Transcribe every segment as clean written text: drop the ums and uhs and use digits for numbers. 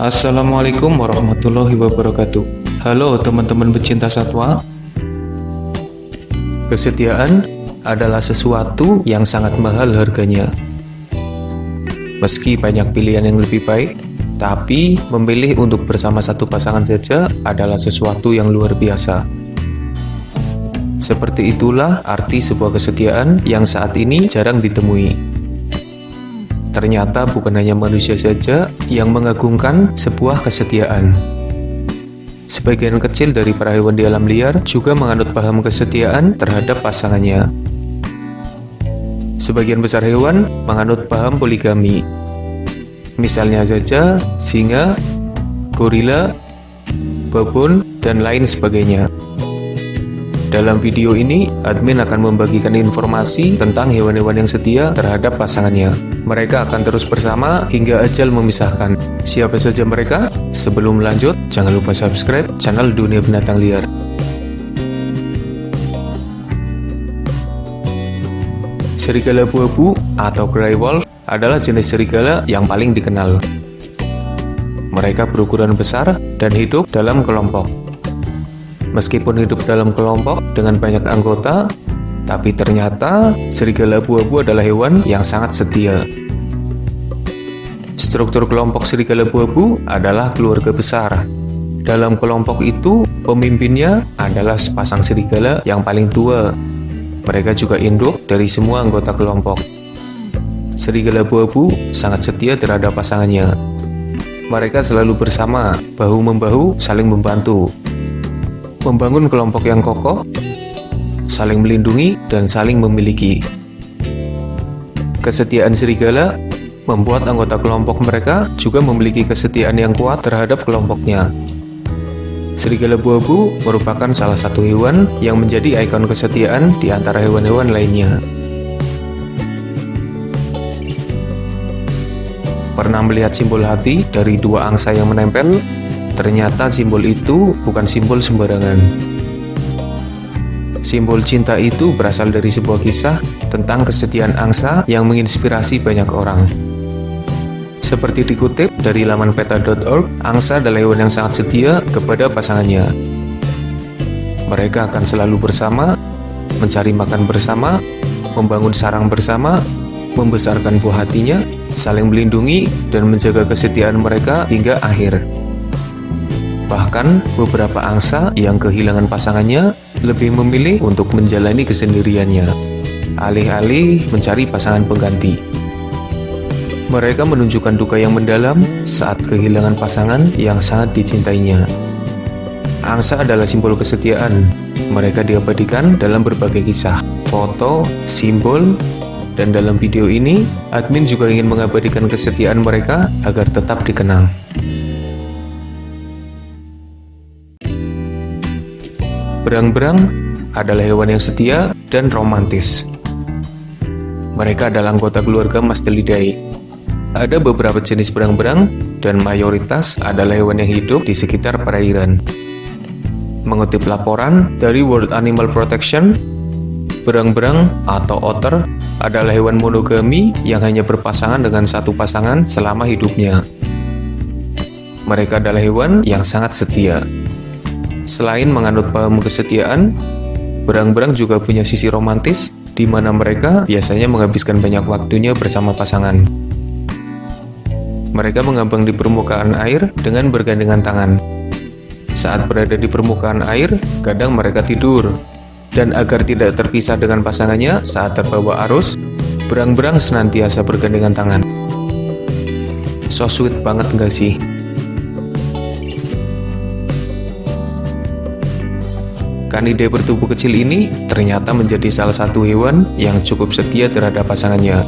Assalamualaikum warahmatullahi wabarakatuh. Halo teman-teman pecinta satwa. Kesetiaan adalah sesuatu yang sangat mahal harganya. Meski banyak pilihan yang lebih baik, tapi memilih untuk bersama satu pasangan saja adalah sesuatu yang luar biasa. Seperti itulah arti sebuah kesetiaan yang saat ini jarang ditemui. Ternyata bukan hanya manusia saja yang mengagungkan sebuah kesetiaan. Sebagian kecil dari para hewan di alam liar juga menganut paham kesetiaan terhadap pasangannya. Sebagian besar hewan menganut paham poligami. Misalnya saja singa, gorila, babon, dan lain sebagainya. Dalam video ini, admin akan membagikan informasi tentang hewan-hewan yang setia terhadap pasangannya. Mereka akan terus bersama hingga ajal memisahkan. Siapa saja mereka? Sebelum lanjut, jangan lupa subscribe channel Dunia Binatang Liar. Serigala abu-abu atau gray wolf adalah jenis serigala yang paling dikenal. Mereka berukuran besar dan hidup dalam kelompok. Meskipun hidup dalam kelompok dengan banyak anggota, tapi ternyata serigala abu-abu adalah hewan yang sangat setia. Struktur kelompok serigala abu-abu adalah keluarga besar. Dalam kelompok itu, pemimpinnya adalah sepasang serigala yang paling tua. Mereka juga induk dari semua anggota kelompok. Serigala abu-abu sangat setia terhadap pasangannya. Mereka selalu bersama, bahu-membahu, saling membantu. Membangun kelompok yang kokoh, saling melindungi, dan saling memiliki. Kesetiaan serigala membuat anggota kelompok mereka juga memiliki kesetiaan yang kuat terhadap kelompoknya. Serigala abu-abu merupakan salah satu hewan yang menjadi ikon kesetiaan di antara hewan-hewan lainnya. Pernah melihat simbol hati dari dua angsa yang menempel? Ternyata simbol itu bukan simbol sembarangan. Simbol cinta itu berasal dari sebuah kisah tentang kesetiaan angsa yang menginspirasi banyak orang. Seperti dikutip dari laman peta.org, angsa adalah hewan yang sangat setia kepada pasangannya. Mereka akan selalu bersama, mencari makan bersama, membangun sarang bersama, membesarkan buah hatinya, saling melindungi, dan menjaga kesetiaan mereka hingga akhir. Bahkan, beberapa angsa yang kehilangan pasangannya lebih memilih untuk menjalani kesendiriannya, alih-alih mencari pasangan pengganti. Mereka menunjukkan duka yang mendalam saat kehilangan pasangan yang sangat dicintainya. Angsa adalah simbol kesetiaan. Mereka diabadikan dalam berbagai kisah, foto, simbol, dan dalam video ini, admin juga ingin mengabadikan kesetiaan mereka agar tetap dikenang. Berang-berang adalah hewan yang setia dan romantis. Mereka adalah anggota keluarga Mustelidae. Ada beberapa jenis berang-berang dan mayoritas adalah hewan yang hidup di sekitar perairan. Mengutip laporan dari World Animal Protection, berang-berang atau otter adalah hewan monogami yang hanya berpasangan dengan satu pasangan selama hidupnya. Mereka adalah hewan yang sangat setia. Selain menganut paham kesetiaan, berang-berang juga punya sisi romantis di mana mereka biasanya menghabiskan banyak waktunya bersama pasangan. Mereka mengambang di permukaan air dengan bergandengan tangan. Saat berada di permukaan air, kadang mereka tidur. Dan agar tidak terpisah dengan pasangannya saat terbawa arus, berang-berang senantiasa bergandengan tangan. So sweet banget nggak sih? Kanidae bertubuh kecil ini ternyata menjadi salah satu hewan yang cukup setia terhadap pasangannya.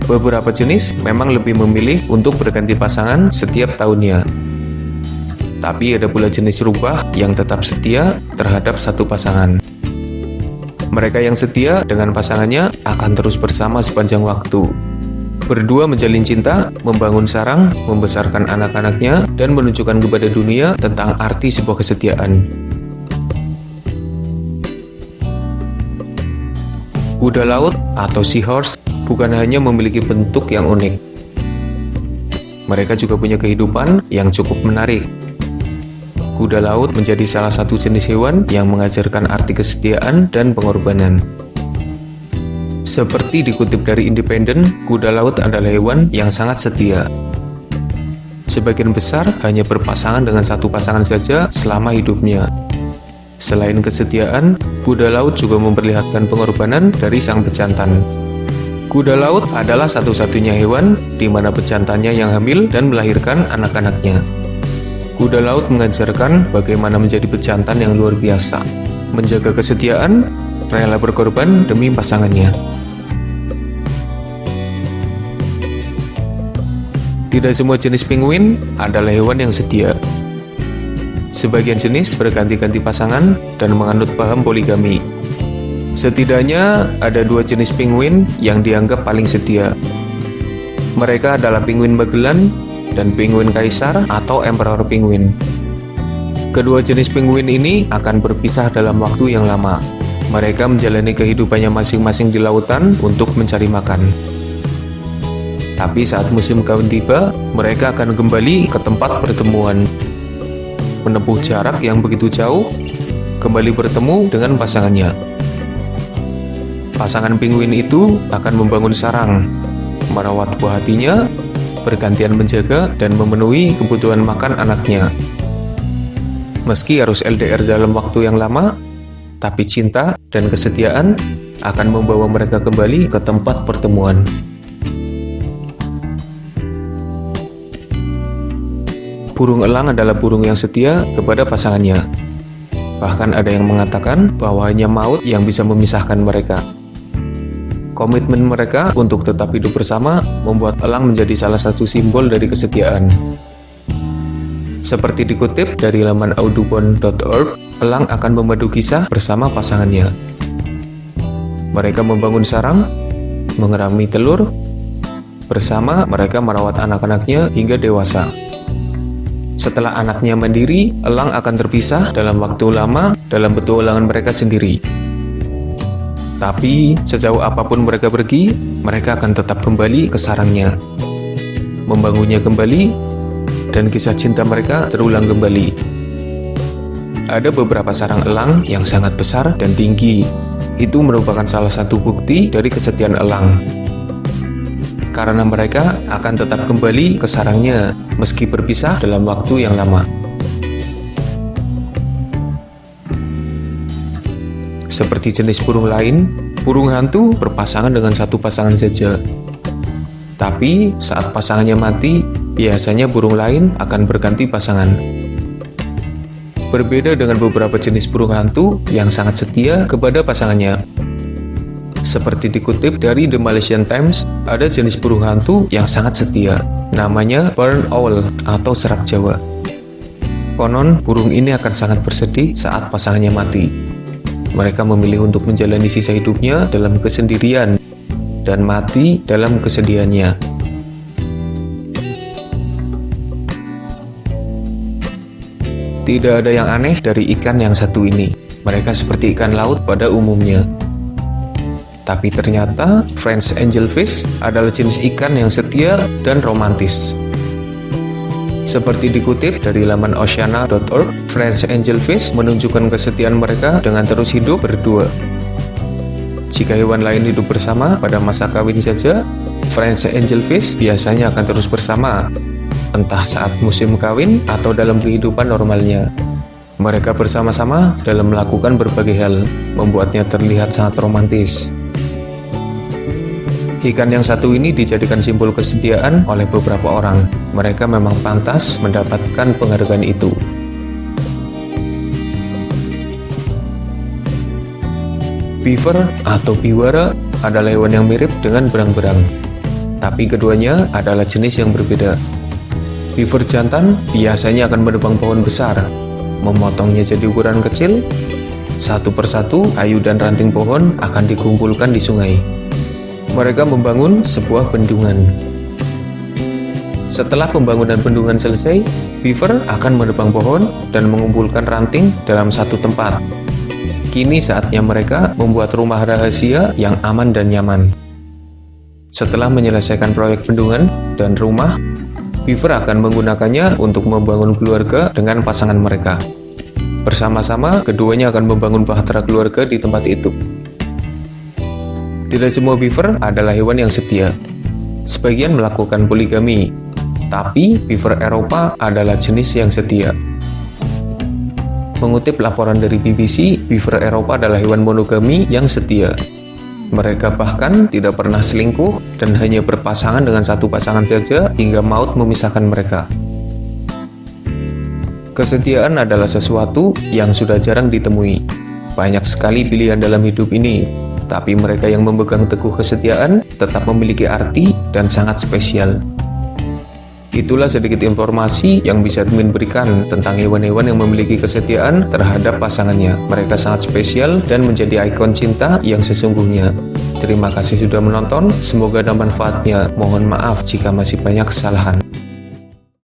Beberapa jenis memang lebih memilih untuk berganti pasangan setiap tahunnya. Tapi ada pula jenis rubah yang tetap setia terhadap satu pasangan. Mereka yang setia dengan pasangannya akan terus bersama sepanjang waktu. Berdua menjalin cinta, membangun sarang, membesarkan anak-anaknya, dan menunjukkan kepada dunia tentang arti sebuah kesetiaan. Kuda laut atau seahorse bukan hanya memiliki bentuk yang unik. mereka juga punya kehidupan yang cukup menarik. Kuda laut menjadi salah satu jenis hewan yang mengajarkan arti kesetiaan dan pengorbanan. Seperti dikutip dari Independen, kuda laut adalah hewan yang sangat setia. Sebagian besar hanya berpasangan dengan satu pasangan saja selama hidupnya. Selain kesetiaan, kuda laut juga memperlihatkan pengorbanan dari sang pejantan. Kuda laut adalah satu-satunya hewan di mana pejantannya yang hamil dan melahirkan anak-anaknya. Kuda laut mengajarkan bagaimana menjadi pejantan yang luar biasa, menjaga kesetiaan, rela berkorban demi pasangannya. Tidak semua jenis penguin adalah hewan yang setia. Sebagian jenis berganti-ganti pasangan dan menganut paham poligami. Setidaknya ada 2 jenis penguin yang dianggap paling setia. Mereka adalah penguin Magellan dan penguin kaisar atau emperor penguin. Kedua jenis penguin ini akan berpisah dalam waktu yang lama. Mereka menjalani kehidupannya masing-masing di lautan untuk mencari makan. Tapi saat musim kawin tiba, mereka akan kembali ke tempat pertemuan. Menempuh jarak yang begitu jauh, kembali bertemu dengan pasangannya. Pasangan penguin itu akan membangun sarang, merawat buah hatinya, bergantian menjaga dan memenuhi kebutuhan makan anaknya. Meski harus LDR dalam waktu yang lama, tapi cinta dan kesetiaan akan membawa mereka kembali ke tempat pertemuan. Burung elang adalah burung yang setia kepada pasangannya. Bahkan ada yang mengatakan bahwa hanya maut yang bisa memisahkan mereka. Komitmen mereka untuk tetap hidup bersama membuat elang menjadi salah satu simbol dari kesetiaan. Seperti dikutip dari laman audubon.org, elang akan memadu kisah bersama pasangannya. Mereka membangun sarang, mengerami telur, bersama mereka merawat anak-anaknya hingga dewasa. Setelah anaknya mandiri, elang akan terpisah dalam waktu lama dalam petualangan mereka sendiri. Tapi, sejauh apapun mereka pergi, mereka akan tetap kembali ke sarangnya, membangunnya kembali, dan kisah cinta mereka terulang kembali. Ada beberapa sarang elang yang sangat besar dan tinggi. Itu merupakan salah satu bukti dari kesetiaan elang. Karena mereka akan tetap kembali ke sarangnya, meski berpisah dalam waktu yang lama. Seperti jenis burung lain, burung hantu berpasangan dengan satu pasangan saja. Tapi saat pasangannya mati, biasanya burung lain akan berganti pasangan. Berbeda dengan beberapa jenis burung hantu yang sangat setia kepada pasangannya. Seperti dikutip dari The Malaysian Times, ada jenis burung hantu yang sangat setia. Namanya barn owl atau serak Jawa. Konon, burung ini akan sangat bersedih saat pasangannya mati. Mereka memilih untuk menjalani sisa hidupnya dalam kesendirian dan mati dalam kesedihannya. Tidak ada yang aneh dari ikan yang satu ini. Mereka seperti ikan laut pada umumnya. Tapi ternyata French angelfish adalah jenis ikan yang setia dan romantis. Seperti dikutip dari laman oceana.org, French angelfish menunjukkan kesetiaan mereka dengan terus hidup berdua. Jika hewan lain hidup bersama pada masa kawin saja, French angelfish biasanya akan terus bersama, entah saat musim kawin atau dalam kehidupan normalnya. Mereka bersama-sama dalam melakukan berbagai hal, membuatnya terlihat sangat romantis. Ikan yang satu ini dijadikan simbol kesetiaan oleh beberapa orang. Mereka memang pantas mendapatkan penghargaan itu. Beaver atau biwara adalah hewan yang mirip dengan berang-berang. Tapi keduanya adalah jenis yang berbeda. Beaver jantan biasanya akan menebang pohon besar, memotongnya jadi ukuran kecil. Satu persatu, kayu dan ranting pohon akan dikumpulkan di sungai. Mereka membangun sebuah bendungan. Setelah pembangunan bendungan selesai, beaver akan menebang pohon dan mengumpulkan ranting dalam satu tempat. Kini saatnya mereka membuat rumah rahasia yang aman dan nyaman. Setelah menyelesaikan proyek bendungan dan rumah, Beaver akan menggunakannya untuk membangun keluarga dengan pasangan mereka. Bersama-sama, keduanya akan membangun bahtera keluarga di tempat itu. Tidak semua beaver adalah hewan yang setia. Sebagian melakukan poligami, tapi beaver Eropa adalah jenis yang setia. Mengutip laporan dari BBC, beaver Eropa adalah hewan monogami yang setia. Mereka bahkan tidak pernah selingkuh dan hanya berpasangan dengan satu pasangan saja hingga maut memisahkan mereka. Kesetiaan adalah sesuatu yang sudah jarang ditemui. Banyak sekali pilihan dalam hidup ini, tapi mereka yang memegang teguh kesetiaan tetap memiliki arti dan sangat spesial. Itulah sedikit informasi yang bisa Min berikan tentang hewan-hewan yang memiliki kesetiaan terhadap pasangannya. Mereka sangat spesial dan menjadi ikon cinta yang sesungguhnya. Terima kasih sudah menonton, semoga ada manfaatnya. Mohon maaf jika masih banyak kesalahan.